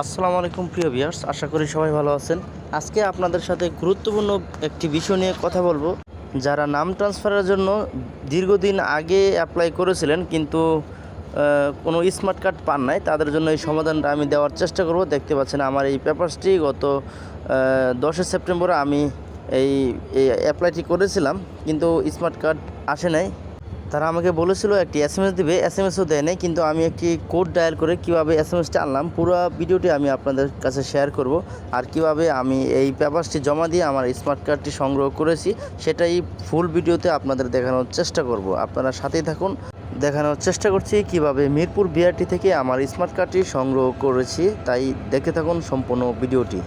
আসসালামু আলাইকুম প্রিয় ভিউয়ার্স, আশা করি সবাই ভালো আছেন। আজকে আপনাদের সাথে গুরুত্বপূর্ণ একটি বিষয় নিয়ে কথা বলবো। যারা নাম ট্রান্সফারের জন্য দীর্ঘদিন আগে অ্যাপ্লাই করেছিলেন কিন্তু কোনো স্মার্ট কার্ড পান নাই, তাদের জন্য এই সমাধানটা আমি দেওয়ার চেষ্টা করব। দেখতে পাচ্ছেন আমার এই পেপারসটি গত 10 সেপ্টেম্বর আমি এই অ্যাপ্লাইটি করেছিলাম, কিন্তু স্মার্ট কার্ড আসে নাই। তারা আমাকে বলেছিল একটি এসএমএস দিবে, এসএমএসও দেয় নাই, কিন্তু আমি একটি কোড ডায়াল করে কীভাবে এসএমএসটা আনলাম পুরো ভিডিওটি আমি আপনাদের কাছে শেয়ার করব। আর কিভাবে আমি এই পেপারসটি জমা দিয়ে আমার স্মার্ট কার্ডটি সংগ্রহ করেছি সেটাই ফুল ভিডিওতে আপনাদের দেখানোর চেষ্টা করব। আপনারা সাথেই থাকুন, দেখানোর চেষ্টা করছি কিভাবে মিরপুর বিআরটি থেকে আমার স্মার্ট কার্ডটি সংগ্রহ করেছি, তাই দেখতে থাকুন সম্পূর্ণ ভিডিওটি।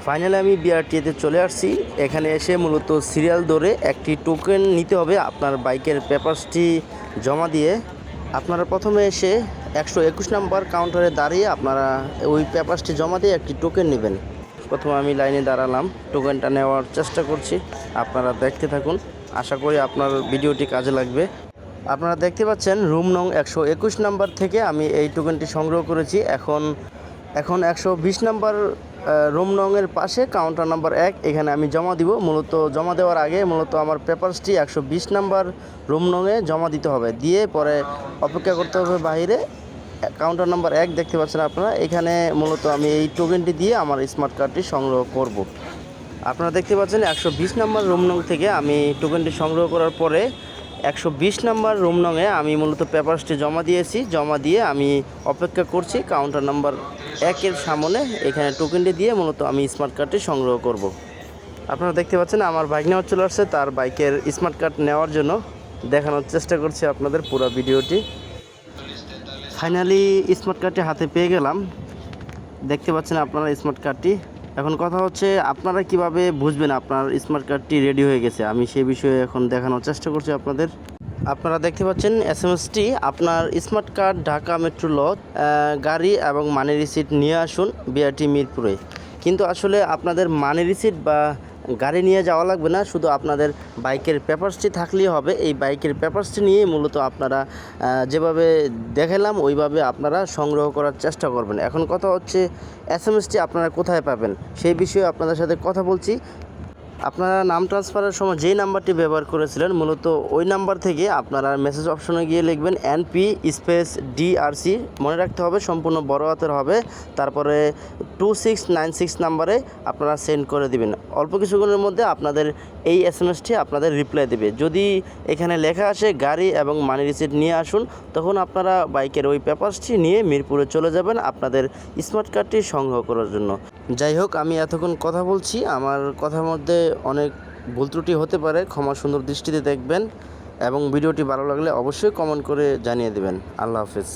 ফাইনালি আমি বিআরটিতে চলে আসছি। এখানে এসে মূলত সিরিয়াল ধরে একটি টোকেন নিতে হবে আপনার বাইকের পেপারসটি জমা দিয়ে। আপনারা প্রথমে এসে 121 নম্বর কাউন্টারে দাঁড়িয়ে আপনারা ওই পেপারসটি জমা দিয়ে একটি টোকেন নেবেন। প্রথমে আমি লাইনে দাঁড়ালাম, টোকেনটা নেওয়ার চেষ্টা করছি। আপনারা দেখতে থাকুন, আশা করি আপনার ভিডিওটি কাজে লাগবে। আপনারা দেখতে পাচ্ছেন রুম নং 121 নাম্বার থেকে আমি এই টোকেনটি সংগ্রহ করেছি। এখন 120 নাম্বার রুম নংয়ের পাশে কাউন্টার নাম্বার 1, এখানে আমি জমা দিব। মূলত জমা দেওয়ার আগে আমার পেপারসটি 120 নাম্বার রুম নংয়ে জমা দিতে হবে, দিয়ে পরে অপেক্ষা করতে হবে বাইরে। কাউন্টার নাম্বার 1 দেখতে পাচ্ছেন আপনারা, এখানে মূলত আমি এই টোকেনটি দিয়ে আমার স্মার্ট কার্ডটি সংগ্রহ করব। আপনারা দেখতে পাচ্ছেন 120 নাম্বার রুম নং থেকে আমি টোকেনটি সংগ্রহ করার পরে 120 নাম্বার রুম নংয়ে আমি মূলত পেপারসটি জমা দিয়েছি। জমা দিয়ে আমি অপেক্ষা করছি কাউন্টার নাম্বার 1-এর সামনে। এখানে টোকেনটি দিয়ে মূলত আমি স্মার্ট কার্ডটি সংগ্রহ করব। আপনারা দেখতে পাচ্ছেন আমার বাইক নেওয়ার চলে আসছে, তার বাইকের স্মার্ট কার্ড নেওয়ার জন্য দেখানোর চেষ্টা করছি আপনাদের পুরো ভিডিওটি। ফাইনালি স্মার্ট কার্ডটি হাতে পেয়ে গেলাম। দেখতে পাচ্ছেন আপনারা স্মার্ট কার্ডটি। এখন কথা হচ্ছে আপনারা কিভাবে বুঝবেন আপনার স্মার্ট কার্ডটি রেডি হয়ে গেছে, আমি সেই বিষয়ে এখন দেখানোর চেষ্টা করছি আপনাদের। আপনারা দেখতে পাচ্ছেন এসএমএসটি, আপনার স্মার্ট কার্ড ঢাকা মেট্রো ল গাড়ি এবং মানি রিসিট নিয়ে আসুন বিআরটি মিরপুরে। কিন্তু আসলে আপনাদের মানি রিসিট বা গাড়ি নিয়ে যাওয়া লাগবে না, শুধু আপনাদের বাইকের পেপারসটি থাকলেই হবে। এই বাইকের পেপারসটি নিয়ে মূলত আপনারা যেভাবে দেখালাম ওইভাবে আপনারা সংগ্রহ করার চেষ্টা করবেন। এখন কথা হচ্ছে এসএমএসটি আপনারা কোথায় পাবেন সেই বিষয়ে আপনাদের সাথে কথা বলছি। আপনারা নাম ট্রান্সফারের সময় যেই নাম্বারটি ব্যবহার করেছিলেন মূলত ওই নাম্বার থেকে আপনারা মেসেজ অপশনে গিয়ে লিখবেন NP স্পেস DRC, মনে রাখতে হবে সম্পূর্ণ বড় হাতের হবে। তারপরে 2696 নাম্বারে আপনারা সেন্ড করে দিবেন। অল্প কিছুক্ষণের মধ্যে আপনাদের এই এসএমএসটি আপনাদের রিপ্লাই দেবে। যদি এখানে লেখা আসে গাড়ি এবং মানি রিসিট নিয়ে আসুন, তখন আপনারা বাইকের ওই পেপারসটি নিয়ে মিরপুরে চলে যাবেন আপনাদের স্মার্ট কার্ডটি সংগ্রহ করার জন্য। যাই হোক, আমি এতক্ষণ কথা বলছি, আমার কথার মধ্যে অনেক ভুল ত্রুটি হতে পারে, ক্ষমা সুন্দর দৃষ্টিতে দেখবেন এবং ভিডিওটি ভালো লাগলে অবশ্যই কমেন্ট করে জানিয়ে দেবেন। আল্লাহ হাফেজ।